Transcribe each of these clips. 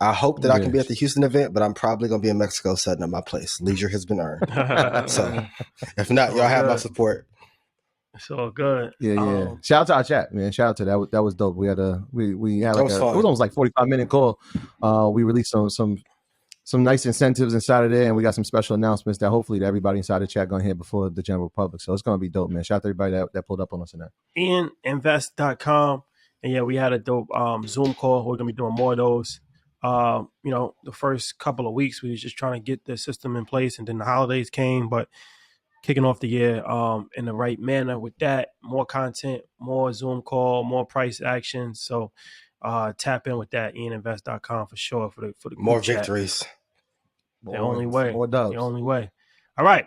I hope that I can be at the Houston event, but I'm probably going to be in Mexico setting up my place. Leisure has been earned. So if not, y'all have my support. It's all good. Yeah. Shout out to our chat, man. Shout out to that. That was dope. We had like it was almost like 45-minute call. We released some nice incentives inside of there, and we got some special announcements that hopefully everybody inside the chat gonna hear before the general public. So it's gonna be dope, man. Shout out to everybody that pulled up on us in that. IanInvest.com. And yeah, we had a dope Zoom call. We're gonna be doing more of those. The first couple of weeks we was just trying to get the system in place, and then the holidays came, but kicking off the year in the right manner with that, more content, more Zoom call, more price action. So tap in with that, IanInvest.com for sure for the more victories. The only way. The only way. All right,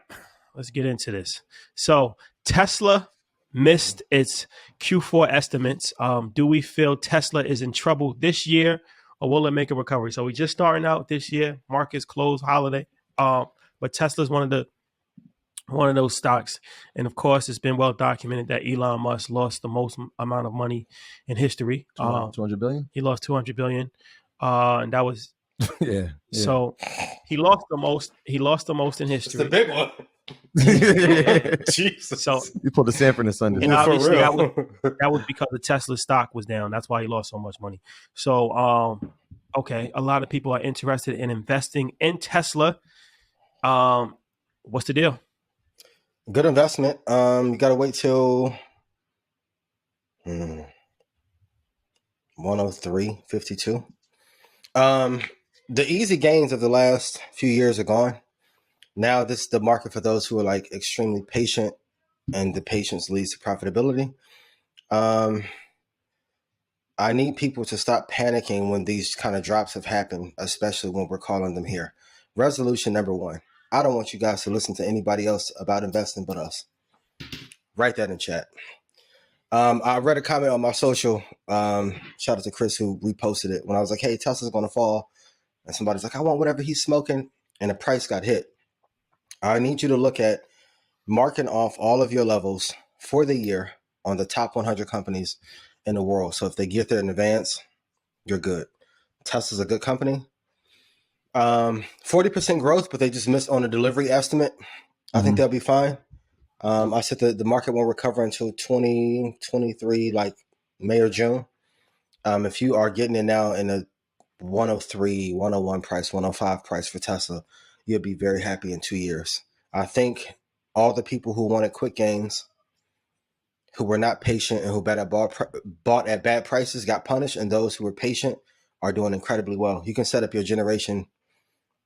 let's get into this. So Tesla missed its Q4 estimates. Do we feel Tesla is in trouble this year, or will it make a recovery? So we just starting out this year. Markets closed holiday. But Tesla's one of those stocks. And of course, it's been well documented that Elon Musk lost the most amount of money in history. 200 billion? He lost 200 billion. And that was yeah. So he lost the most in history. It's the big one. Jesus. So you pulled the Sanford and Son. And obviously that was because the Tesla stock was down. That's why he lost so much money. So okay, a lot of people are interested in investing in Tesla. What's the deal? Good investment. You got to wait till 103.52. The easy gains of the last few years are gone. Now this is the market for those who are like extremely patient, and the patience leads to profitability. I need people to stop panicking when these kind of drops have happened, especially when we're calling them here. Resolution number 1. I don't want you guys to listen to anybody else about investing but us. Write that in chat. I read a comment on my social. Shout out to Chris who reposted it when I was like, hey, Tesla's going to fall. And somebody's like, I want whatever he's smoking. And the price got hit. I need you to look at marking off all of your levels for the year on the top 100 companies in the world. So if they get there in advance, you're good. Tesla's a good company. 40% growth, but they just missed on the delivery estimate. I think they'll be fine. I said the market won't recover until 2023, like May or June. If you are getting it now in a 103, 101 price, 105 price for Tesla, you'll be very happy in 2 years. I think all the people who wanted quick gains, who were not patient and who bought at bad prices got punished, and those who were patient are doing incredibly well. You can set up your generation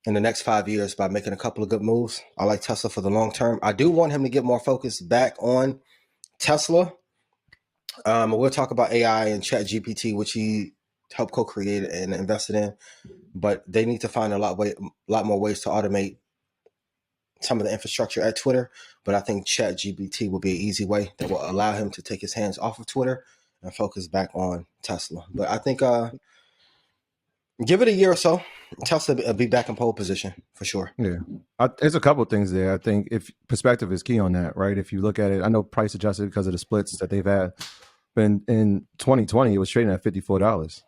in the next 5 years by making a couple of good moves. I like Tesla for the long term. I do want him to get more focus back on Tesla. We'll talk about AI and ChatGPT, which he helped co-create and invested in, but they need to find a lot more ways to automate some of the infrastructure at Twitter. But I think ChatGPT will be an easy way that will allow him to take his hands off of Twitter and focus back on Tesla. But I think give it a year or so, Tesla will be back in pole position for sure. Yeah, there's a couple of things there. I think if perspective is key on that, right? If you look at it, I know price adjusted because of the splits that they've had. But in 2020, it was trading at $54,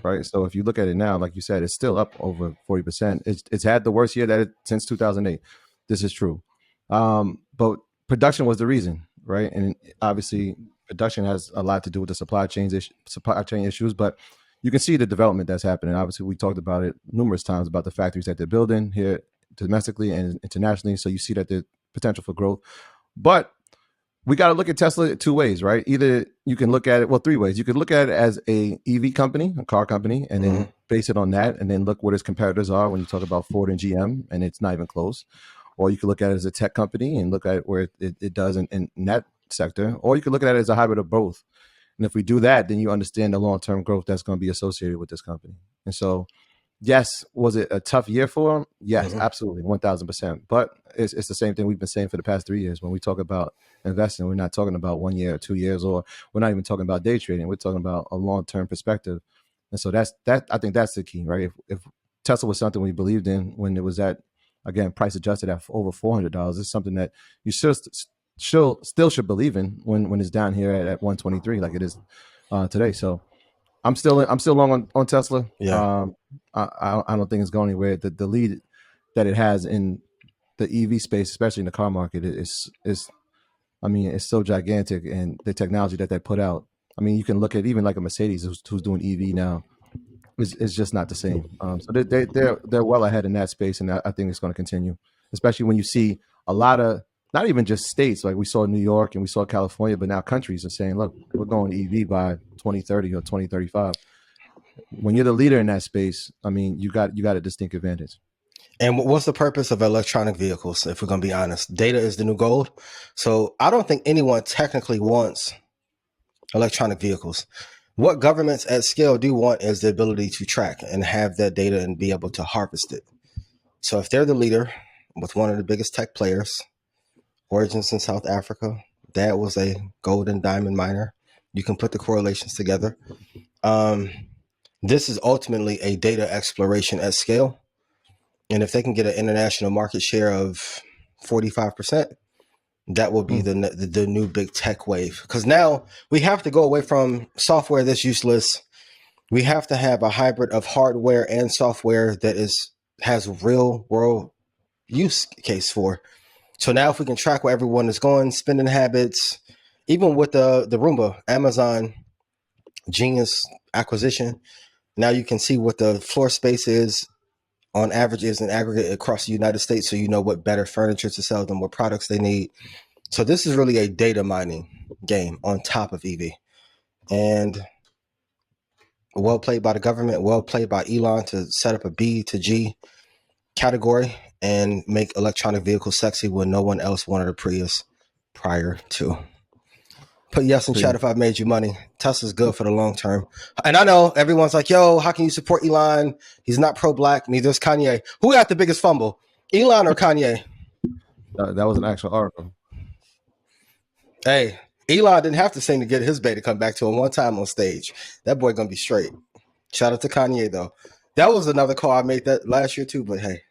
right? So if you look at it now, like you said, it's still up over 40%. It's had the worst year since 2008. This is true. But production was the reason, right? And obviously, production has a lot to do with the supply chain issues, but you can see the development that's happening. Obviously, we talked about it numerous times about the factories that they're building here domestically and internationally. So you see that there's potential for growth. But we got to look at Tesla 2 ways, right? Either you can look at it, 3 ways. You could look at it as a EV company, a car company, and then base it on that, and then look what its competitors are when you talk about Ford and GM, and it's not even close. Or you could look at it as a tech company and look at where it does in that sector. Or you could look at it as a hybrid of both. And if we do that, then you understand the long-term growth that's going to be associated with this company. And so, yes, was it a tough year for them? Yes, absolutely, 1,000%. But it's the same thing we've been saying for the past 3 years. When we talk about investing, we're not talking about 1 year or 2 years, or we're not even talking about day trading. We're talking about a long-term perspective. And so I think that's the key, right? If Tesla was something we believed in when it was at, again, price adjusted at over $400, it's something that you still should believe in when it's down here at 123 like it is today. So I'm still long on Tesla. Yeah. I don't think it's going anywhere. The lead that it has in the EV space, especially in the car market, is I mean, it's so gigantic, and the technology that they put out. I mean, you can look at even like a Mercedes who's doing EV now. It's just not the same. So they're well ahead in that space, and I think it's going to continue, especially when you see a lot of not even just states, like we saw New York and we saw California, but now countries are saying, look, we're going EV by 2030 or 2035. When you're the leader in that space, I mean, you got a distinct advantage. And what's the purpose of electronic vehicles? If we're going to be honest, data is the new gold. So I don't think anyone technically wants electronic vehicles. What governments at scale do want is the ability to track and have that data and be able to harvest it. So if they're the leader with one of the biggest tech players, origins in South Africa, dad was a gold and diamond miner. You can put the correlations together. This is ultimately a data exploration at scale. And if they can get an international market share of 45%, that will be the new big tech wave. Because now we have to go away from software that's useless. We have to have a hybrid of hardware and software that has real world use case for. So now if we can track where everyone is going, spending habits, even with the Roomba, Amazon Genius acquisition, now you can see what the floor space is on average is in aggregate across the United States. So you know what better furniture to sell them, what products they need. So this is really a data mining game on top of EV. And well played by the government, well played by Elon to set up a B to G category and make electronic vehicles sexy when no one else wanted a Prius prior to. Put yes in chat if I've made you money. Tesla's good for the long term. And I know everyone's like, yo, how can you support Elon? He's not pro-black. Neither is Kanye. Who got the biggest fumble? Elon or Kanye? That was an actual article. Hey, Elon didn't have to sing to get his bae to come back to him one time on stage. That boy gonna be straight. Shout out to Kanye, though. That was another call I made that last year, too. But hey,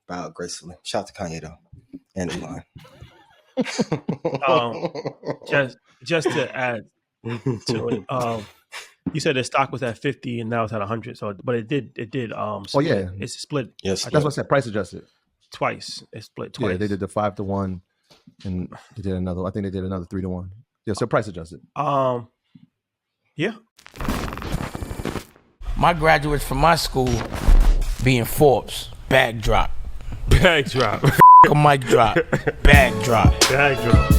bowed gracefully. Shout out to Kanye, though. And Elon. Just to add to it, you said the stock was at 50 and now it's at 100. So, but it did. Split. Oh yeah, it's split. Yes, that's what I said. Price adjusted twice. It split twice. Yeah, they did the 5-1, and they did another. I think they did another 3-1. Yeah, so price adjusted. Yeah. My graduates from my school being Forbes, bag drop. Bag drop. A mic drop, bag drop. Bag drop.